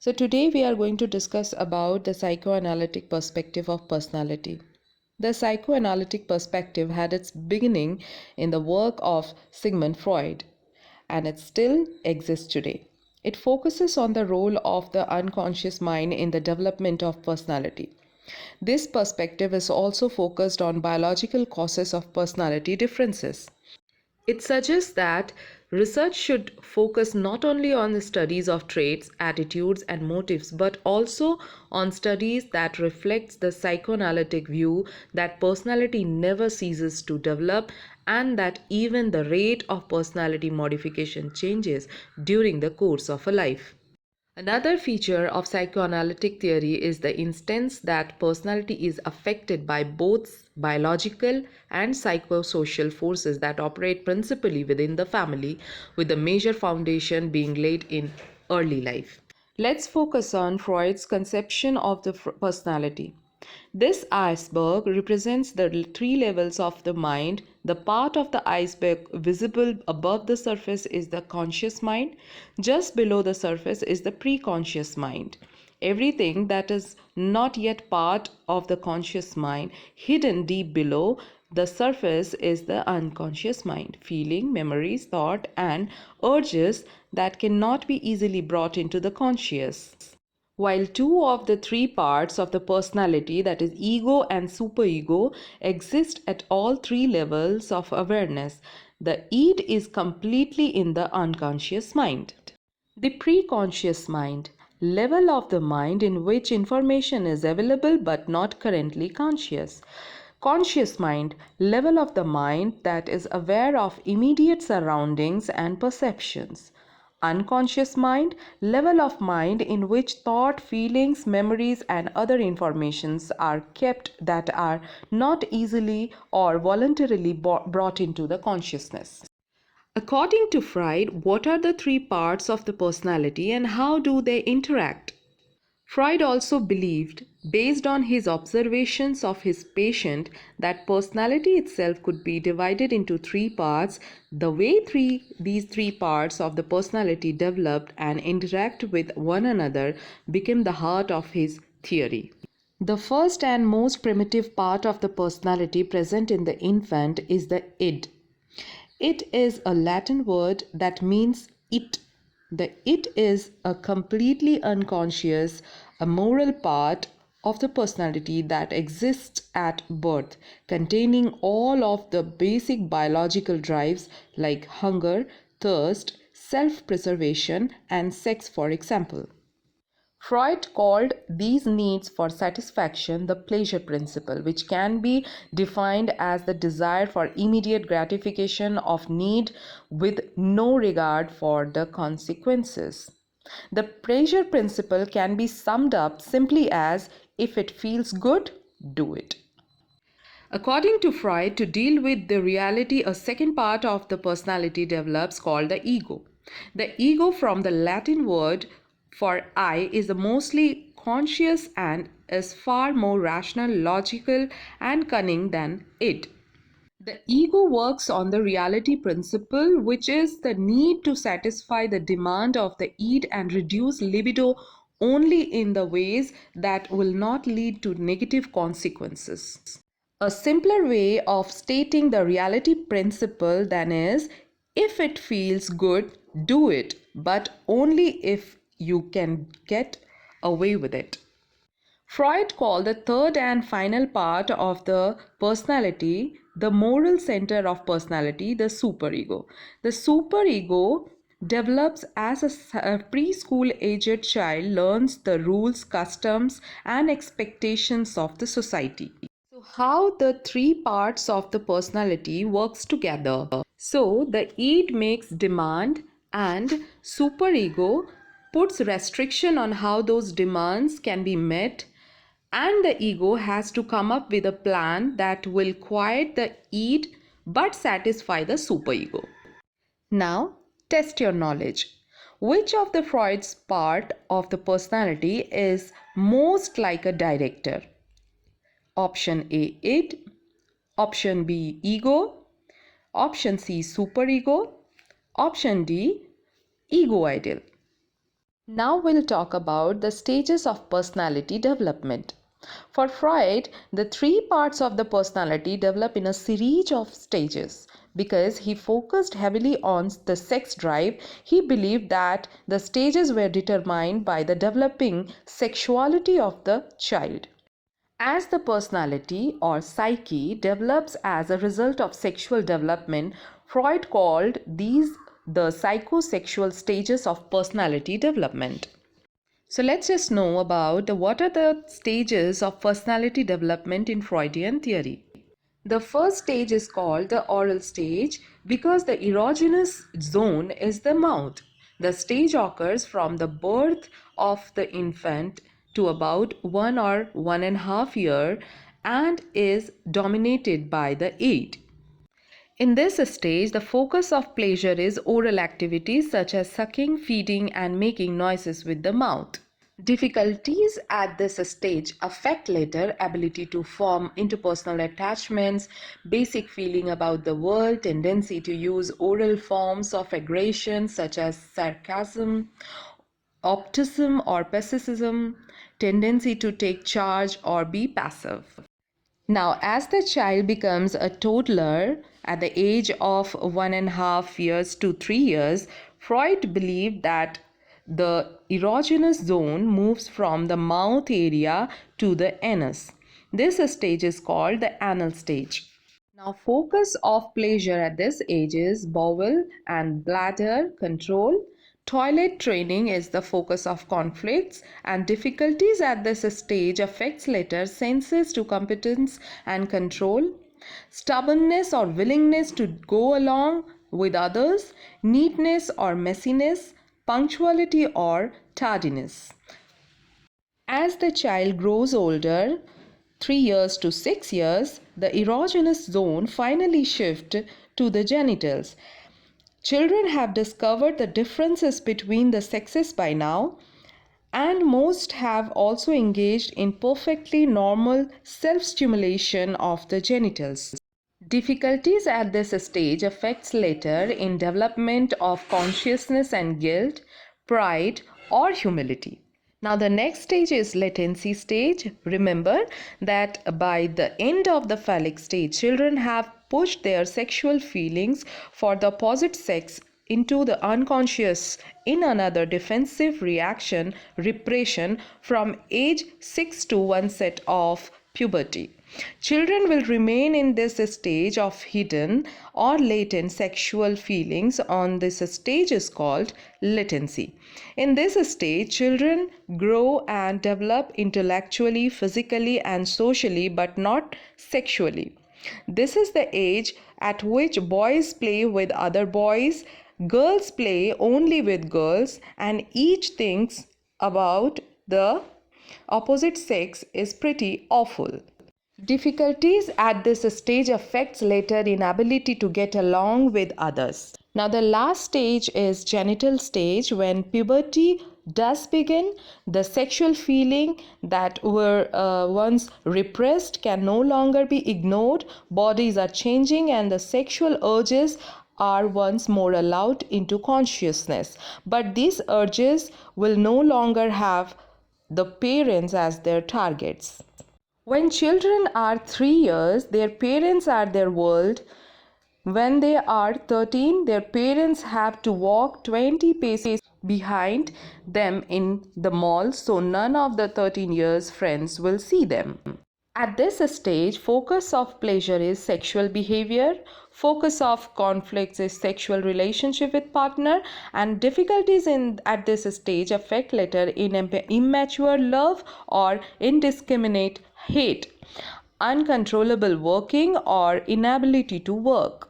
So today we are going to discuss about the psychoanalytic perspective of personality. The psychoanalytic perspective had its beginning in the work of Sigmund Freud, and it still exists today. It focuses on the role of the unconscious mind in the development of personality. This perspective is also focused on biological causes of personality differences. It suggests that research should focus not only on the studies of traits, attitudes, and motives, but also on studies that reflects the psychoanalytic view that personality never ceases to develop and that even the rate of personality modification changes during the course of a life. Another feature of psychoanalytic theory is the instance that personality is affected by both biological and psychosocial forces that operate principally within the family, with the major foundation being laid in early life. Let's focus on Freud's conception of the personality. This iceberg represents the three levels of the mind. The part of the iceberg visible above the surface is the conscious mind. Just below the surface is the preconscious mind. Everything that is not yet part of the conscious mind, hidden deep below the surface, is the unconscious mind. Feeling, memories, thought, and urges that cannot be easily brought into the conscious. While two of the three parts of the personality, that is ego and superego, exist at all three levels of awareness, the id is completely in the unconscious mind. The preconscious mind, level of the mind in which information is available but not currently conscious. Conscious mind, level of the mind that is aware of immediate surroundings and perceptions. Unconscious mind, level of mind in which thought, feelings, memories, and other informations are kept that are not easily or voluntarily brought into the consciousness. According to Freud, what are the three parts of the personality and how do they interact? Freud also believed, based on his observations of his patient, that personality itself could be divided into three parts. The way these three parts of the personality developed and interact with one another became the heart of his theory. The first and most primitive part of the personality present in the infant is the id. It is a Latin word that means it. The it is a completely unconscious, a moral part of the personality that exists at birth, containing all of the basic biological drives like hunger, thirst, self-preservation, and sex, for example. Freud called these needs for satisfaction the pleasure principle, which can be defined as the desire for immediate gratification of need with no regard for the consequences. The pleasure principle can be summed up simply as if it feels good, do it. According to Freud, to deal with the reality, a second part of the personality develops called the ego. The ego, from the Latin word for I, is mostly conscious and is far more rational, logical, and cunning than id. The ego works on the reality principle, which is the need to satisfy the demand of the id and reduce libido only in the ways that will not lead to negative consequences. A simpler way of stating the reality principle then is, if it feels good, do it, but only if you can get away with it. Freud called the third and final part of the personality, the moral center of personality, the superego. The superego develops as a preschool aged child learns the rules, customs, and expectations of the society. So how the three parts of the personality works together. So the id makes demand and superego puts restriction on how those demands can be met, and the ego has to come up with a plan that will quiet the id but satisfy the superego. Now test your knowledge. Which of the Freud's part of the personality is most like a director? Option A, id. Option B, ego. Option C, superego. Option D, ego ideal. Now we'll talk about the stages of personality development. For Freud, the three parts of the personality develop in a series of stages. Because he focused heavily on the sex drive, he believed that the stages were determined by the developing sexuality of the child. As the personality or psyche develops as a result of sexual development, Freud called these the psychosexual stages of personality development. So let's just know about what are the stages of personality development in Freudian theory. The first stage is called the oral stage because the erogenous zone is the mouth. The stage occurs from the birth of the infant to about 1 or 1.5 years and is dominated by the eight. In this stage, the focus of pleasure is oral activities such as sucking, feeding, and making noises with the mouth. Difficulties at this stage affect later ability to form interpersonal attachments, basic feeling about the world, tendency to use oral forms of aggression such as sarcasm, optimism or pessimism, tendency to take charge or be passive. Now, as the child becomes a toddler at the age of 1.5 years to 3 years, Freud believed that the erogenous zone moves from the mouth area to the anus. This stage is called the anal stage. Now, focus of pleasure at this age is bowel and bladder control. Toilet training is the focus of conflicts, and difficulties at this stage affects later senses to competence and control. Stubbornness or willingness to go along with others, neatness or messiness, punctuality or tardiness. As the child grows older, 3 years to 6 years, the erogenous zone finally shifts to the genitals. Children have discovered the differences between the sexes by now, and most have also engaged in perfectly normal self-stimulation of the genitals. Difficulties at this stage affects later in development of consciousness and guilt, pride, or humility. Now the next stage is latency stage. Remember that by the end of the phallic stage, children have pushed their sexual feelings for the opposite sex into the unconscious in another defensive reaction repression from age 6 to onset of puberty. Children will remain in this stage of hidden or latent sexual feelings. On this stage is called latency. In this stage, children grow and develop intellectually, physically, and socially, but not sexually. This is the age at which boys play with other boys, girls play only with girls, and each thinks about the opposite sex is pretty awful. Difficulties at this stage affects later inability to get along with others. Now the last stage is genital stage. When puberty does begin, the sexual feeling that were once repressed can no longer be ignored. Bodies are changing and the sexual urges are once more allowed into consciousness. But these urges will no longer have the parents as their targets. When children are 3 years, their parents are their world. When they are 13, their parents have to walk 20 paces behind them in the mall, so none of the 13 years friends will see them. At this stage, focus of pleasure is sexual behavior, focus of conflicts is sexual relationship with partner, and difficulties at this stage affect later in immature love or indiscriminate hate, uncontrollable working or inability to work.